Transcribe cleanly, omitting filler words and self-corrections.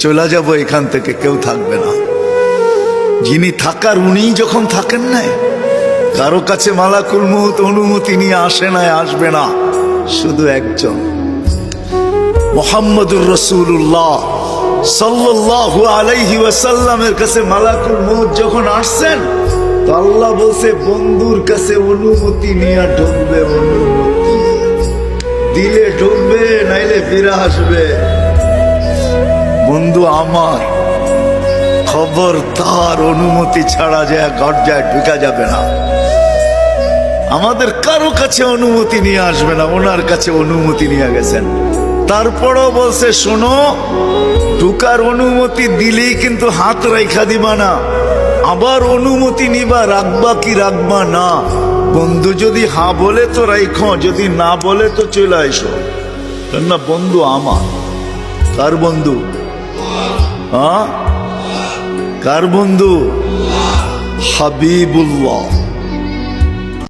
চলে যাব এখান থেকে, কেউ থাকবে না। যিনি থাকার উনিই যখন থাকেন নাই, কারো কাছে মালাকুল মউত অনুমতি নিয়ে আসে নাই, আসবে না। শুধু একজন মুহাম্মদুর রাসূলুল্লাহ সাল্লাল্লাহু আলাইহি ওয়াসাল্লামের কাছে মালাকুল মউত যখন আসছেন, তো আল্লাহ বলছে বন্ধুর কাছে অনুমতি নিয়ে ঢুকবে। অনুমতি দিলে ঢুকবে, নাইলে ফিরে আসবে। বন্ধু আমার, খবর তার অনুমতি ছাড়া যায় গর্জায় ঢুকা যাবে না। আমাদের কারো কাছে অনুমতি নিয়ে আসবে না, ওনার কাছে অনুমতি নিয়ে গেছেন। তারপরও বলছে শোনো, ঢুকার অনুমতি দিলেই কিন্তু হাত রাইখা দিবা না, আবার অনুমতি নিবা, রাখবা কি রাখবা না। বন্ধু যদি হ্যাঁ বলে তো রাইখো, যদি না বলে তো চলে আইসো। না বন্ধু আমার। কার বন্ধু? হ্যাঁ, কার বন্ধু? হাবিবুল্লাহ।